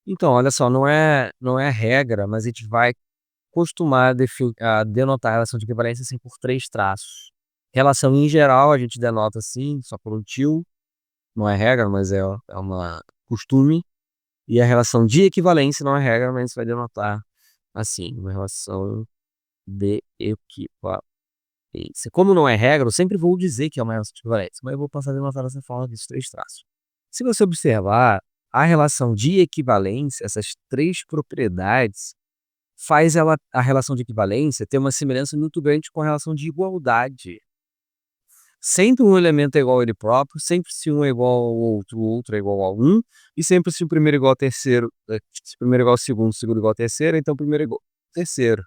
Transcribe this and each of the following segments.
Então, olha só, não é regra, mas a gente vai costumar denotar a relação de equivalência, assim, por 3 traços. Relação em geral a gente denota assim, só por um tio, não é regra, mas é uma costume. E a relação de equivalência não é regra, mas vai denotar assim, uma relação de equivalência. Como não é regra, eu sempre vou dizer que é uma relação de equivalência, mas eu vou passar a denotar dessa forma desses 3 traços. Se você observar, a relação de equivalência, essas 3 propriedades, faz a relação de equivalência ter uma semelhança muito grande com a relação de igualdade. Sempre um elemento é igual a ele próprio, sempre se um é igual ao outro, o outro é igual a um, e sempre se o primeiro é igual ao terceiro, se o primeiro é igual ao segundo, o segundo é igual ao terceiro, então o primeiro é igual ao terceiro.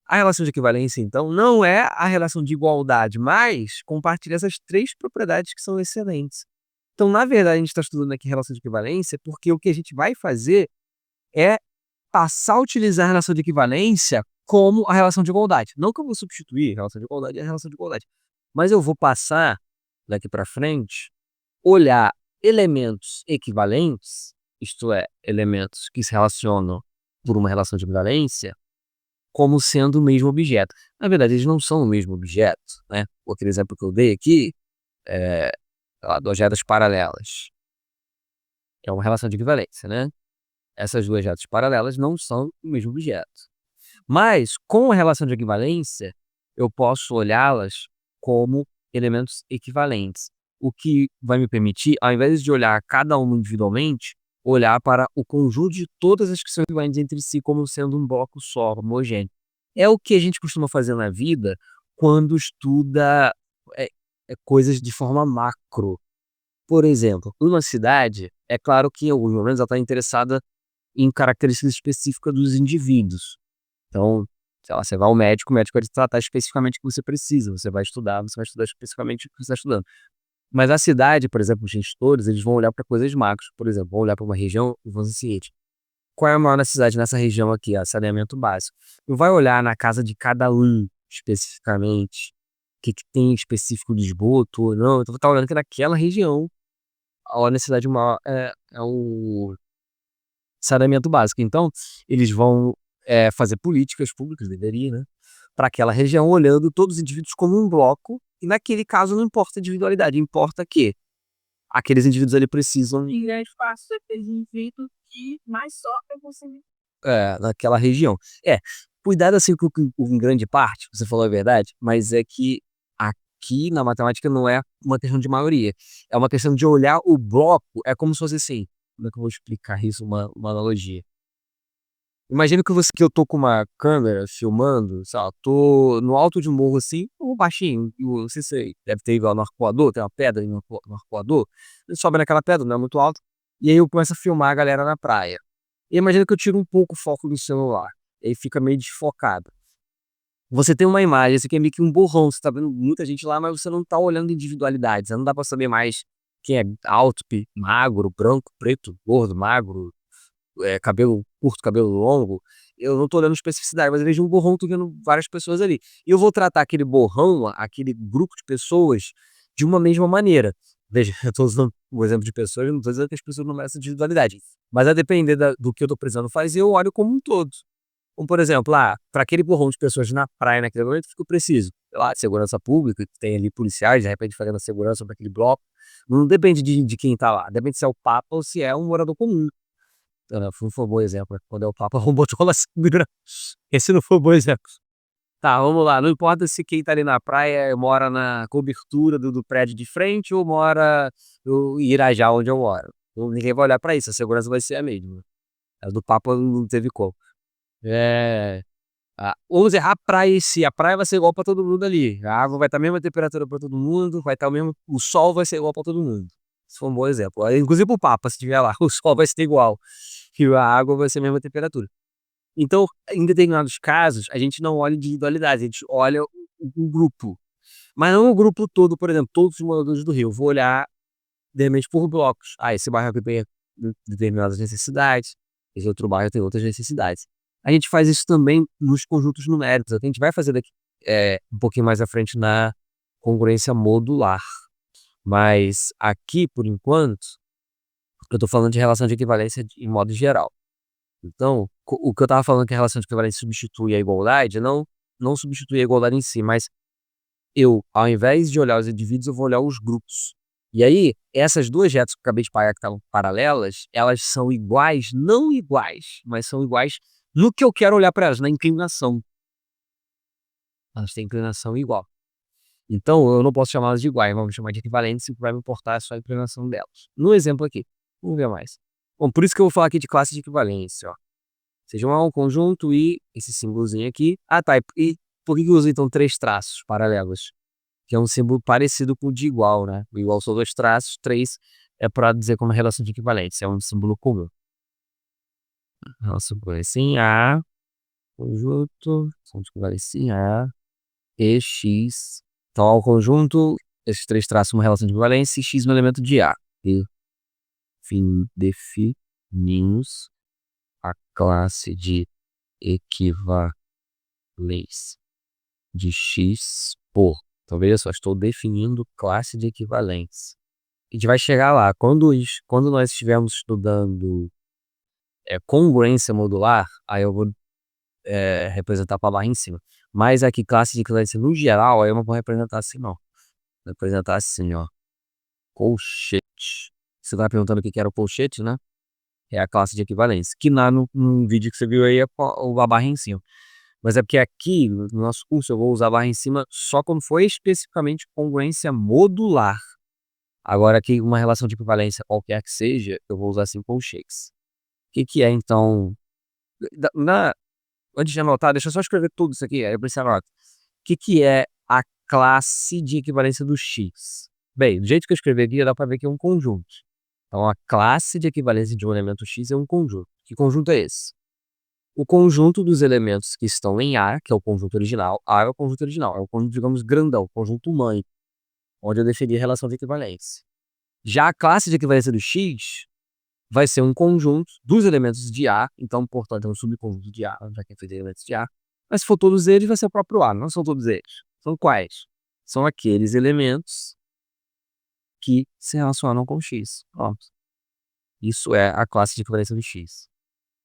A relação de equivalência, então, não é a relação de igualdade, mas compartilha essas 3 propriedades que são excelentes. Então, na verdade, a gente está estudando aqui relação de equivalência, porque o que a gente vai fazer é passar a utilizar a relação de equivalência como a relação de igualdade. Não que eu vou substituir a relação de igualdade e a relação de igualdade, mas eu vou passar, daqui para frente, olhar elementos equivalentes, isto é, elementos que se relacionam por uma relação de equivalência, como sendo o mesmo objeto. Na verdade, eles não são o mesmo objeto, né? Aquele exemplo que eu dei aqui, é, sei lá, 2 retas paralelas. É uma relação de equivalência, né? Essas 2 retas paralelas não são o mesmo objeto. Mas, com a relação de equivalência, eu posso olhá-las como elementos equivalentes, o que vai me permitir, ao invés de olhar cada uma individualmente, olhar para o conjunto de todas as que são equivalentes entre si como sendo um bloco só, homogêneo. É o que a gente costuma fazer na vida quando estuda, eh coisas de forma macro. Por exemplo, uma cidade, é claro que em alguns momentos ela está interessada em características específicas dos indivíduos. Então, sei lá, você vai ao médico, o médico vai te tratar especificamente o que você precisa, você vai estudar especificamente o que você está estudando. Mas a cidade, por exemplo, os gestores, eles vão olhar para coisas macros, por exemplo, vão olhar para uma região e vão dizer o seguinte: qual é a maior necessidade nessa região aqui? Saneamento básico. Não vai olhar na casa de cada um especificamente, o que tem específico de esgoto ou não, então tá olhando que naquela região a necessidade maior é o saneamento básico. Então, eles vão, fazer políticas públicas, deveria, né, para aquela região, olhando todos os indivíduos como um bloco, e naquele caso não importa a individualidade, importa que aqueles indivíduos ali precisam E é fácil daqueles indivíduos que mais sofrem com esse naquela região. É, cuidado assim com em grande parte, você falou a verdade, mas é que aqui na matemática não é uma questão de maioria, é uma questão de olhar o bloco, é como se fosse assim, como é que eu vou explicar isso, uma analogia? Imagina que eu tô com uma câmera filmando, sei lá, tô no alto de um morro assim, ou baixinho, não sei se você deve ter ido lá no arpoador, tem uma pedra aí no arpoador, ele sobe naquela pedra, não é muito alto, e aí eu começo a filmar a galera na praia. E imagina que eu tiro um pouco o foco do celular, e aí fica meio desfocado. Você tem uma imagem, isso aqui é meio que um borrão, você tá vendo muita gente lá, mas você não tá olhando individualidades, não dá pra saber mais quem é alto, magro, branco, preto, gordo, magro, cabelo curto, cabelo longo, eu não tô olhando especificidade, mas eu vejo um borrão, tô vendo várias pessoas ali. E eu vou tratar aquele borrão, aquele grupo de pessoas, de uma mesma maneira. Veja, eu tô usando o exemplo de pessoas, eu não tô dizendo que as pessoas não merecem individualidade, mas a depender do que eu tô precisando fazer, eu olho como um todo. Como, por exemplo, para aquele borrão de pessoas na praia naquele momento, o que eu preciso? Sei lá, de segurança pública, que tem ali policiais, de repente fazendo a segurança para aquele bloco. Não depende de quem tá lá, depende se é o Papa ou se é um morador comum. Foi um bom exemplo, né, quando é o Papa botou lá segura. Esse não foi um bom exemplo. Tá, vamos lá, não importa se quem tá ali na praia mora na cobertura do prédio de frente ou mora no Irajá, onde eu moro. Ninguém vai olhar pra isso, a segurança vai ser a mesma. A do Papa não teve como. É, vamos dizer, a praia em si, a praia vai ser igual pra todo mundo ali, a água vai estar a mesma temperatura pra todo mundo, vai estar o sol vai ser igual pra todo mundo. Esse foi um bom exemplo. Inclusive pro Papa, se estiver lá, o sol vai ser igual, e a água vai ser a mesma temperatura. Então, em determinados casos, a gente não olha individualidade, a gente olha o grupo, mas não o grupo todo, por exemplo, todos os moradores do Rio, vou olhar, de repente, por blocos. Esse bairro aqui tem determinadas necessidades, esse outro bairro tem outras necessidades. A gente faz isso também nos conjuntos numéricos, a gente vai fazer daqui, um pouquinho mais à frente na congruência modular. Mas aqui, por enquanto, Eu tô falando de relação de equivalência em modo geral. Então, o que eu tava falando que a relação de equivalência substitui a igualdade, não substitui a igualdade em si, mas eu, ao invés de olhar os indivíduos, eu vou olhar os grupos. E aí, essas duas retas que eu acabei de pagar que estavam paralelas, elas são iguais, não iguais, mas são iguais no que eu quero olhar para elas, na inclinação. Elas têm inclinação igual. Então, eu não posso chamá-las de iguais, vamos chamar de equivalentes, e o que vai me importar é só a inclinação delas. No exemplo aqui, vamos ver mais. Bom, por isso que eu vou falar aqui de classe de equivalência, ó. Seja um conjunto e esse símbolozinho aqui. Ah, tá. E por que eu uso então três traços paralelos? Que é um símbolo parecido com o de igual, né? O igual são dois traços, três é para dizer como relação de equivalência, é um símbolo comum. Relação de equivalência em A, conjunto, relação de equivalência em A, e X. Então, ao conjunto, esses três traços uma relação de equivalência e X um elemento de A. E definimos a classe de equivalência de X por. Então, veja só, estou definindo classe de equivalência. A gente vai chegar lá. Quando nós estivermos estudando congruência modular, aí eu vou representar para a barra em cima. Mas aqui, classe de equivalência no geral, aí eu não vou representar assim, não. Vou representar assim, ó. Colchete. Você tá perguntando o que era o colchete, né? É a classe de equivalência. Que no vídeo que você viu aí é a barra em cima. Mas é porque aqui, no nosso curso, eu vou usar a barra em cima só quando for especificamente congruência modular. Agora aqui, uma relação de equivalência qualquer que seja, eu vou usar assim colchetes. O que é, então... Antes de anotar, deixa eu só escrever tudo isso aqui, aí eu preciso anotar. O que é a classe de equivalência do X? Bem, do jeito que eu escrevi aqui, dá para ver que é um conjunto. Então, a classe de equivalência de um elemento X é um conjunto. Que conjunto é esse? O conjunto dos elementos que estão em A, que é o conjunto original. A é o conjunto original, é o conjunto, digamos, grandão, o conjunto mãe, onde eu defini a relação de equivalência. Já a classe de equivalência do X vai ser um conjunto dos elementos de A, então, portanto, é um subconjunto de A, já que é feito de elementos de A. Mas se for todos eles, vai ser o próprio A, não são todos eles. São quais? São aqueles elementos que se relacionam com X. Pronto. Isso é a classe de equivalência do X.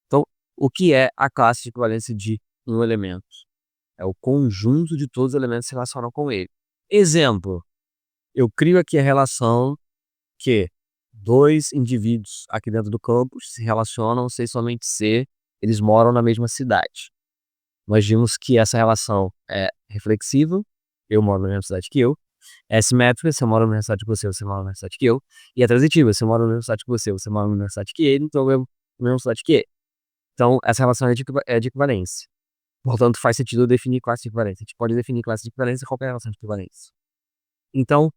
Então, o que é a classe de equivalência de um elemento? É o conjunto de todos os elementos que se relacionam com ele. Exemplo, eu crio aqui a relação que dois indivíduos aqui dentro do campus se relacionam sem somente ser, eles moram na mesma cidade. Nós vimos que essa relação é reflexiva, eu moro na mesma cidade que eu, é simétrica, você mora na mesma cidade que você mora na mesma cidade que eu, e é transitiva, você mora na mesma cidade que você mora na mesma cidade que ele, então eu na mesma cidade que ele. Então, essa relação é de equivalência. Portanto, faz sentido eu definir classe de equivalência. A gente pode definir classe de equivalência qualquer relação de equivalência. Então,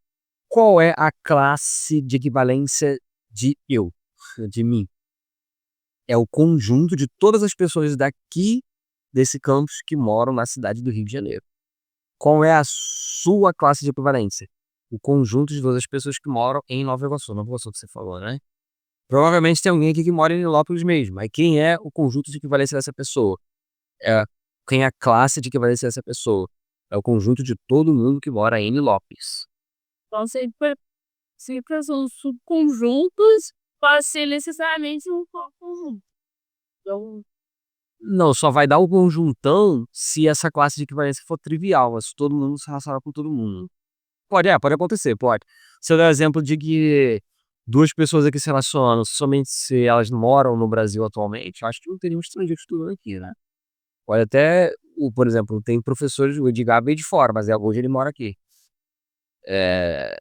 qual é a classe de equivalência de eu, de mim? É o conjunto de todas as pessoas daqui desse campus que moram na cidade do Rio de Janeiro. Qual é a sua classe de equivalência? O conjunto de todas as pessoas que moram em Nova Iguaçu. Nova Iguaçu que você falou, né? Provavelmente tem alguém aqui que mora em Nilópolis mesmo. Mas quem é o conjunto de equivalência dessa pessoa? Quem é a classe de equivalência dessa pessoa? É o conjunto de todo mundo que mora em Nilópolis. Então, sempre são subconjuntos, pode ser necessariamente um só conjunto. Então, Não, só vai dar o conjuntão se essa classe de equivalência for trivial, mas se todo mundo se relacionar com todo mundo. Pode acontecer, pode. Se eu der o exemplo de que duas pessoas aqui se relacionam somente se elas moram no Brasil atualmente, eu acho que não teria um estrangeiro estudando aqui, né? Pode até, por exemplo, tem professores, o Edgar veio de fora, mas hoje ele mora aqui.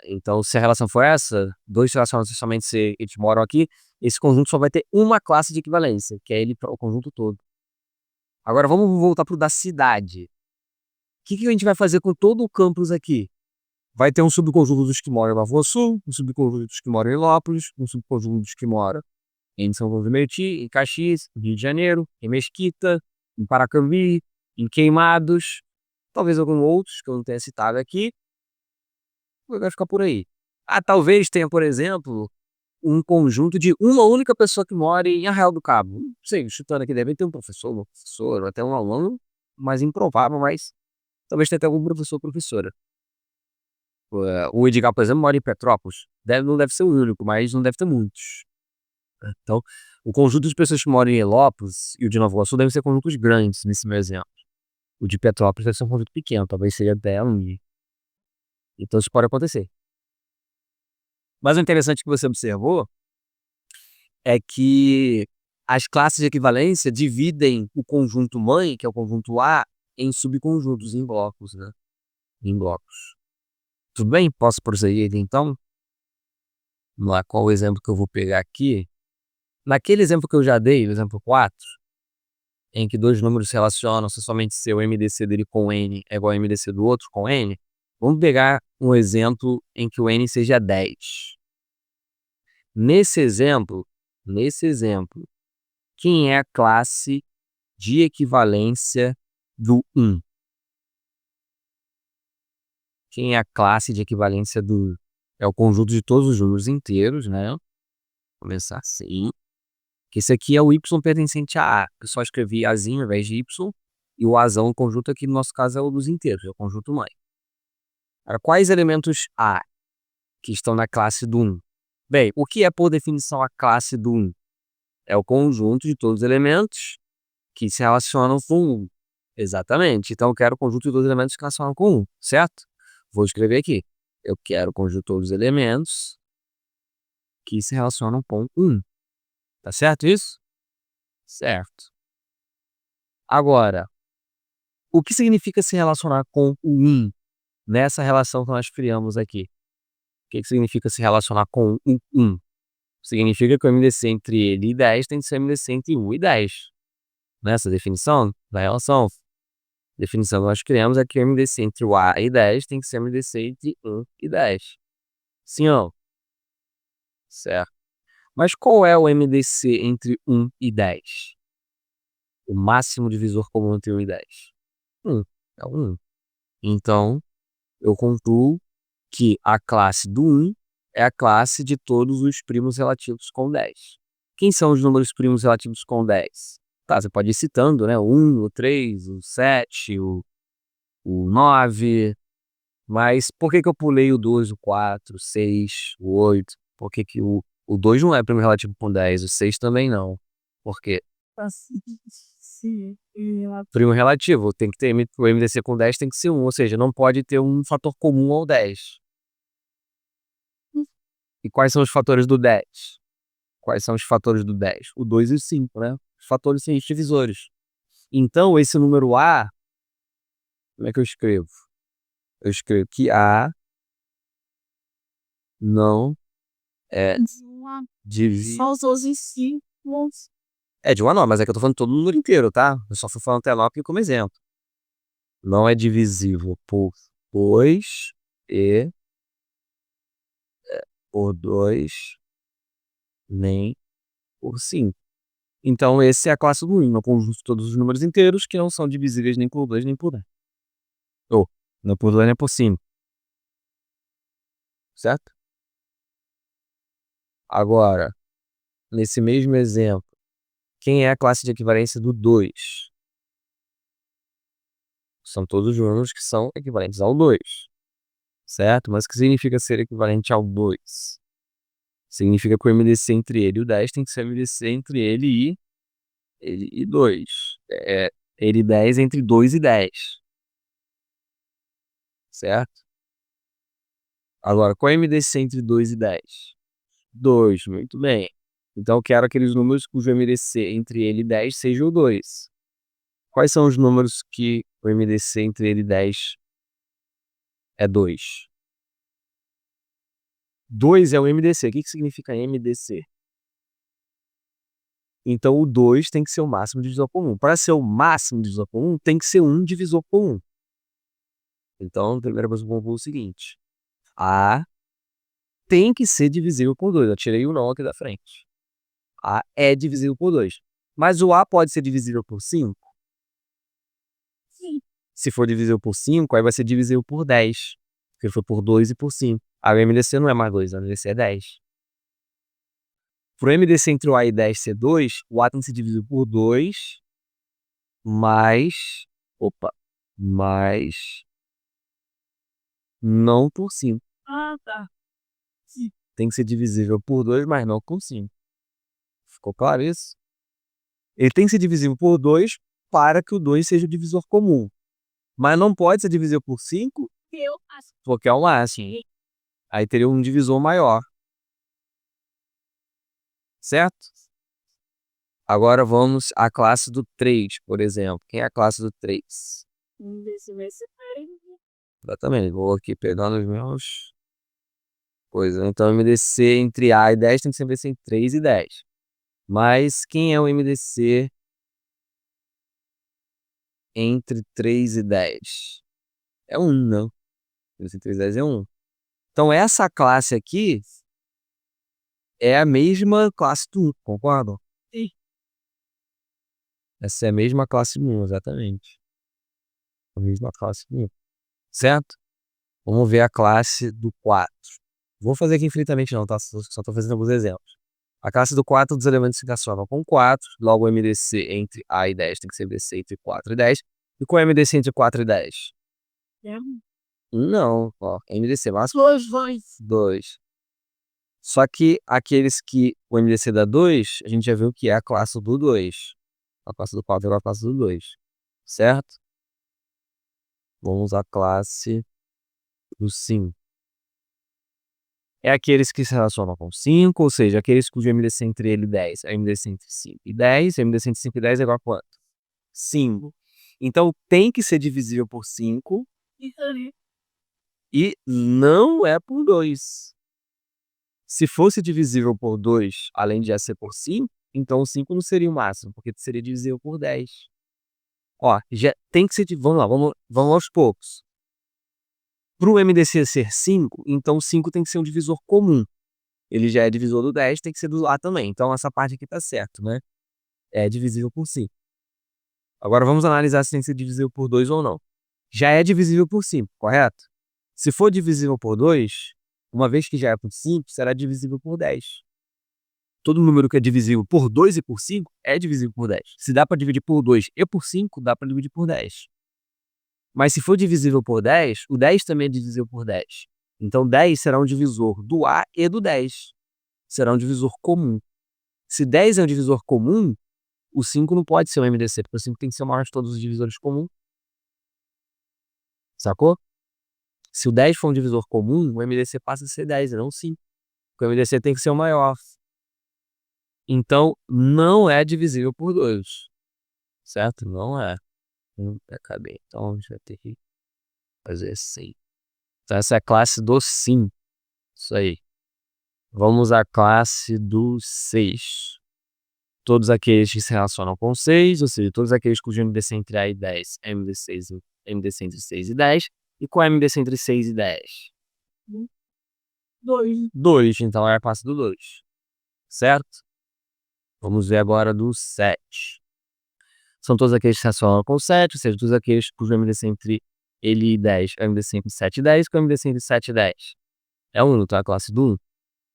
Então, se a relação for essa, dois se relacionam somente se eles moram aqui, esse conjunto só vai ter uma classe de equivalência, que é ele, o conjunto todo. Agora, vamos voltar para o da cidade. O que a gente vai fazer com todo o campus aqui? Vai ter um subconjunto dos que moram em Nova Iguaçu, um subconjunto dos que moram em Lópolis, um subconjunto dos que moram em São João do Meriti, em Caxias, no Rio de Janeiro, em Mesquita, em Paracambi, em Queimados, talvez alguns outros que eu não tenha citado aqui, vai ficar por aí. Talvez tenha, por exemplo, um conjunto de uma única pessoa que mora em Arraial do Cabo. Não sei, chutando aqui, deve ter um professor, uma professora, ou até um aluno, mais improvável, mas talvez tenha até algum professor ou professora. O Edgar, por exemplo, mora em Petrópolis. Não deve ser o único, mas não deve ter muitos. Então, o conjunto de pessoas que moram em Ilópolis e o de Nova Iguaçu devem ser conjuntos grandes, nesse meu exemplo. O de Petrópolis deve ser um conjunto pequeno, talvez seja até um. Então, isso pode acontecer. Mas o interessante que você observou é que as classes de equivalência dividem o conjunto mãe, que é o conjunto A, em subconjuntos, em blocos, né? Em blocos. Tudo bem? Posso prosseguir então? Vamos lá, qual o exemplo que eu vou pegar aqui? Naquele exemplo que eu já dei, o exemplo 4, em que dois números se relacionam se somente se o MDC dele com N é igual ao MDC do outro com N, vamos pegar um exemplo em que o N seja 10. Nesse exemplo, quem é a classe de equivalência do 1? Quem é a classe de equivalência do... É o conjunto de todos os números inteiros, né? Vou começar assim. Que esse aqui é o y pertencente a A. Eu só escrevi Azinho ao invés de Y. E o Azão, o conjunto aqui, no nosso caso, é o dos inteiros, é o conjunto mãe. Agora, quais elementos A que estão na classe do 1? Bem, o que é, por definição, a classe do 1? É o conjunto de todos os elementos que se relacionam com 1. Exatamente. Então, eu quero o conjunto de todos os elementos que se relacionam com 1, certo? Vou escrever aqui. Eu quero o conjunto de todos os elementos que se relacionam com 1. Tá certo isso? Certo. Agora, o que significa se relacionar com o 1 nessa relação que nós criamos aqui? O que significa se relacionar com o 1? Significa que o MDC entre ele e 10 tem que ser o MDC entre 1 e 10. Nessa definição da relação, a definição que nós criamos é que o MDC entre o A e 10 tem que ser o MDC entre 1 e 10. Sim ou não? Certo. Mas qual é o MDC entre 1 e 10? O máximo divisor comum entre 1 e 10? 1. É o 1. Então, eu concluo que a classe do 1 é a classe de todos os primos relativos com 10. Quem são os números primos relativos com 10? Tá, você pode ir citando, né? O 1, o 3, o 7, o 9. Mas por que que eu pulei o 2, o 4, o 6, o 8? Por que que o 2 não é primo relativo com 10, o 6 também não? Por quê? Sim, Primo relativo, tem que ter o MDC com 10 tem que ser 1, ou seja, não pode ter um fator comum ao 10. E quais são os fatores do 10? Quais são os fatores do 10? O 2 e o 5, né? Os fatores são os divisores. Então, esse número A, como é que eu escrevo? Eu escrevo que A não é divisível. só os 12 símbolos. É de 1 a 9, mas é que eu tô falando todo o número inteiro, tá? Eu só fui falando até 9 aqui como exemplo. Não é divisível por 2 e por 2 nem por 5. Então, esse é a classe do 1, é o conjunto de todos os números inteiros que não são divisíveis nem por 2 nem por 10. Ou, não por 2 nem por 5. Certo? Agora, nesse mesmo exemplo, quem é a classe de equivalência do 2? São todos os números que são equivalentes ao 2. Certo? Mas o que significa ser equivalente ao 2? Significa que o MDC entre ele e o 10 tem que ser o MDC entre ele e 2. É, ele e 10 entre 2 e 10. Certo? Agora, qual é o MDC entre 2 e 10? 2, muito bem. Então, eu quero aqueles números cujo MDC entre ele e 10 seja o 2. Quais são os números que o MDC entre ele e 10 é 2? 2 é o MDC. O que significa MDC? Então, o 2 tem que ser o máximo divisor comum. Para ser o máximo divisor comum, tem que ser um divisor comum. Então, a primeira coisa que eu concluo é o seguinte. A tem que ser divisível por 2. Eu tirei o não aqui da frente. A é divisível por 2. Mas o A pode ser divisível por 5? Sim. Se for divisível por 5, aí vai ser divisível por 10. Porque foi por 2 e por 5. Aí o MDC não é mais 2, o MDC é 10. Para o MDC entre o A e 10 ser 2, o A tem que ser dividido por 2 mais... Opa! Mais... Não por 5. Ah, tá. Sim. Tem que ser divisível por 2, mas não por 5. Ficou claro isso? Ele tem que ser divisível por 2 para que o 2 seja o divisor comum. Mas não pode ser divisível por 5 Eu acho porque é o máximo. que Aí teria um divisor maior. Certo? Agora vamos à classe do 3, por exemplo. Quem é a classe do 3? desse vai ser Exatamente. Vou aqui pegando os meus coisas. Então, MDC entre A e 10 tem que ser MDC entre 3 e 10. Mas quem é o MDC entre 3 e 10? É 1, não. MDC entre 3 e 10 é 1. Então, essa classe aqui é a mesma classe do 1, concordam? Sim. Essa é a mesma classe do 1, exatamente. A mesma classe do 1. Certo? Vamos ver a classe do 4. Vou fazer aqui infinitamente não, tá? Só estou fazendo alguns exemplos. A classe do 4 dos elementos se relacionam com 4, logo o MDC entre A e 10 tem que ser MDC entre 4 e 10. E qual é o MDC entre 4 e 10? É Não, ó, MDC máximo duas vozes. 2. Só que aqueles que o MDC dá 2, a gente já viu que é a classe do 2. A classe do 4 é a classe do 2, certo? Vamos à classe do 5. É aqueles que se relacionam com 5, ou seja, aqueles cujo MDC entre ele e 10 é MDC entre 5 e 10, MDC entre 5 e 10 é igual a quanto? 5. Então tem que ser divisível por 5 e não é por 2. Se fosse divisível por 2, além de já ser por 5, então o 5 não seria o máximo, porque seria divisível por 10. Ó, já tem que ser. Vamos lá, vamos aos poucos. Para o MDC ser 5, então 5 tem que ser um divisor comum. Ele já é divisor do 10, tem que ser do A também. Então essa parte aqui tá certo, né? É divisível por 5. Agora vamos analisar se tem que ser divisível por 2 ou não. Já é divisível por 5, correto? Se for divisível por 2, uma vez que já é por 5, será divisível por 10. Todo número que é divisível por 2 e por 5 é divisível por 10. Se dá para dividir por 2 e por 5, dá para dividir por 10. Mas se for divisível por 10, o 10 também é divisível por 10. Então 10 será um divisor do A e do 10. Será um divisor comum. Se 10 é um divisor comum, o 5 não pode ser um MDC, porque o 5 tem que ser o maior de todos os divisores comuns. Sacou? Se o 10 for um divisor comum, o MDC passa a ser 10 e não 5. Porque o MDC tem que ser o maior. Então, não é divisível por 2. Certo? Não é. Acabei. Então, a gente vai ter que fazer assim. Então, essa é a classe do sim. Isso aí. Vamos à classe do 6. Todos aqueles que se relacionam com 6, ou seja, todos aqueles cujo MDC entre A e 10 é MDC entre 6 e 10. E qual é a MDC entre 6 e 10? 2. 2, então é a classe do 2. Certo? Vamos ver agora do 7. São todos aqueles que se relacionam com 7, ou seja, todos aqueles cujo MDC entre ele e 10 é MDC entre 7 e 10, qual é o MDC entre 7 e 10? É 1, então é a classe do 1.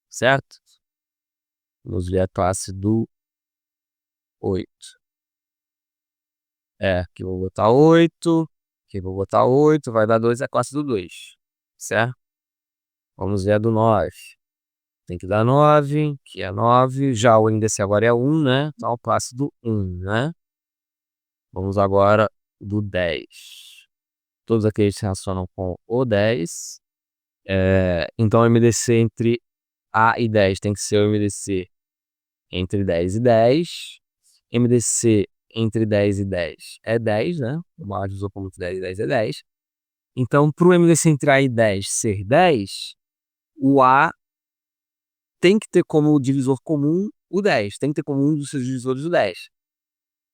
Certo? Vamos ver a classe do 8. Aqui eu vou botar 8. Aqui eu vou botar 8. Vai dar 2, é a classe do 2. Certo? Vamos ver a do 9. Tem que dar 9, que é 9. Já o índice agora é 1, né? Então, a classe do 1, né? Vamos agora do 10. Todos aqueles se relacionam com o 10. Então, o MDC entre A e 10 tem que ser o MDC entre 10 e 10. MDC entre 10 e 10 é 10, né? O maior divisor comum entre 10 e 10 é 10. Então, para o MDC entre A e 10 ser 10, o A tem que ter como divisor comum o 10. Tem que ter como um dos seus divisores o 10.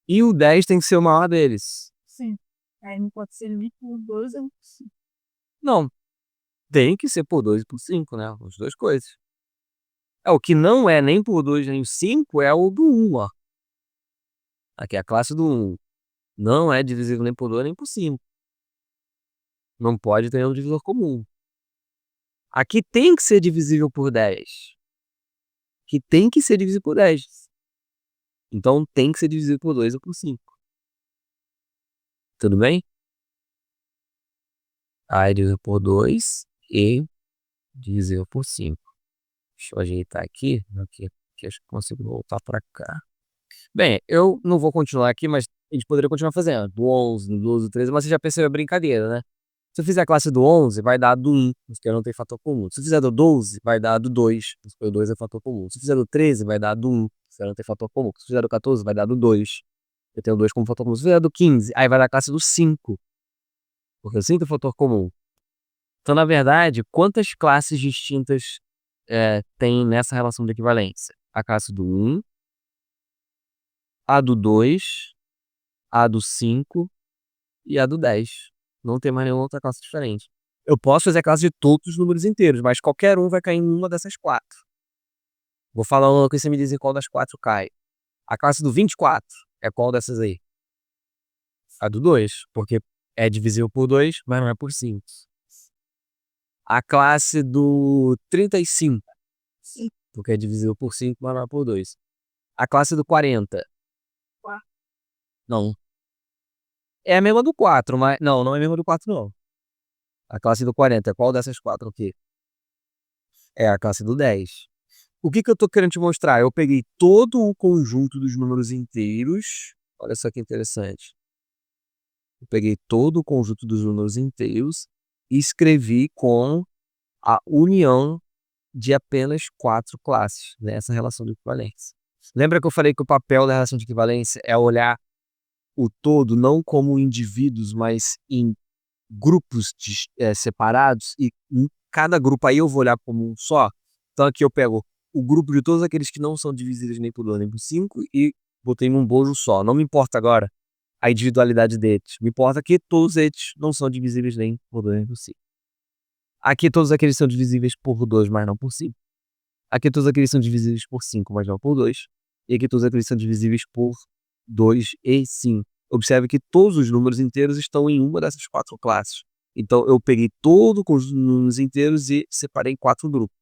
E o 10 tem que ser o maior deles. Sim. Aí não pode ser nem por 2 ou por 5. Não. Tem que ser por 2 e por 5, né? As duas coisas. O que não é nem por 2 nem por 5 é o do 1, ó. Aqui é a classe do 1. Não é divisível nem por 2 nem por 5. Não pode ter um divisor comum. Aqui tem que ser divisível por 10. Que tem que ser divisível por 10. Então tem que ser divisível por 2 ou por 5. Tudo bem? A é divisível por 2 e divisível por 5. Deixa eu ajeitar aqui. Aqui aqui, acho que consigo voltar para cá. Bem, eu não vou continuar aqui, mas a gente poderia continuar fazendo, do 11, do 12, do 13, mas você já percebeu a brincadeira, né? Se eu fizer a classe do 11, vai dar do 1, porque não tem fator comum. Se eu fizer do 12, vai dar do 2, porque o 2 é fator comum. Se eu fizer do 13, vai dar do 1, porque não tem fator comum. Se eu fizer do 14, vai dar do 2, eu tenho o 2 como fator comum. Se eu fizer do 15, aí vai dar a classe do 5, porque o 5 é fator comum. Então, na verdade, quantas classes distintas tem nessa relação de equivalência? A classe do 1, a do 2, a do 5 e a do 10. Não tem mais nenhuma outra classe diferente. Eu posso fazer a classe de todos os números inteiros, mas qualquer um vai cair em uma dessas 4. Vou falar uma coisa e você me diz em qual das 4 cai. A classe do 24 é qual dessas aí? A do 2, porque é divisível por 2, mas não é por 5. A classe do 35, porque é divisível por 5, mas não é por 2. A classe do 40. Quatro. Não. É a mesma do 4, mas... Não é a mesma do 4, não. A classe do 40, qual dessas 4 aqui? É a classe do 10. O que eu tô querendo te mostrar? Eu peguei todo o conjunto dos números inteiros. Olha só que interessante. Eu peguei todo o conjunto dos números inteiros e escrevi com a união de apenas 4 classes nessa relação de equivalência. Lembra que eu falei que o papel da relação de equivalência é olhar o todo não como indivíduos, mas em grupos separados, e em cada grupo aí eu vou olhar como um só. Então aqui eu pego o grupo de todos aqueles que não são divisíveis nem por 2 nem por 5 e botei num bojo só. Não me importa agora a individualidade deles. Me importa que todos eles não são divisíveis nem por 2 nem por 5. Aqui todos aqueles são divisíveis por 2, mas não por 5. Aqui todos aqueles são divisíveis por 5, mas não por 2. E aqui todos aqueles são divisíveis por 2 e 5. Observe que todos os números inteiros estão em uma dessas 4 classes. Então, eu peguei todo o conjunto de números inteiros e separei em 4 grupos.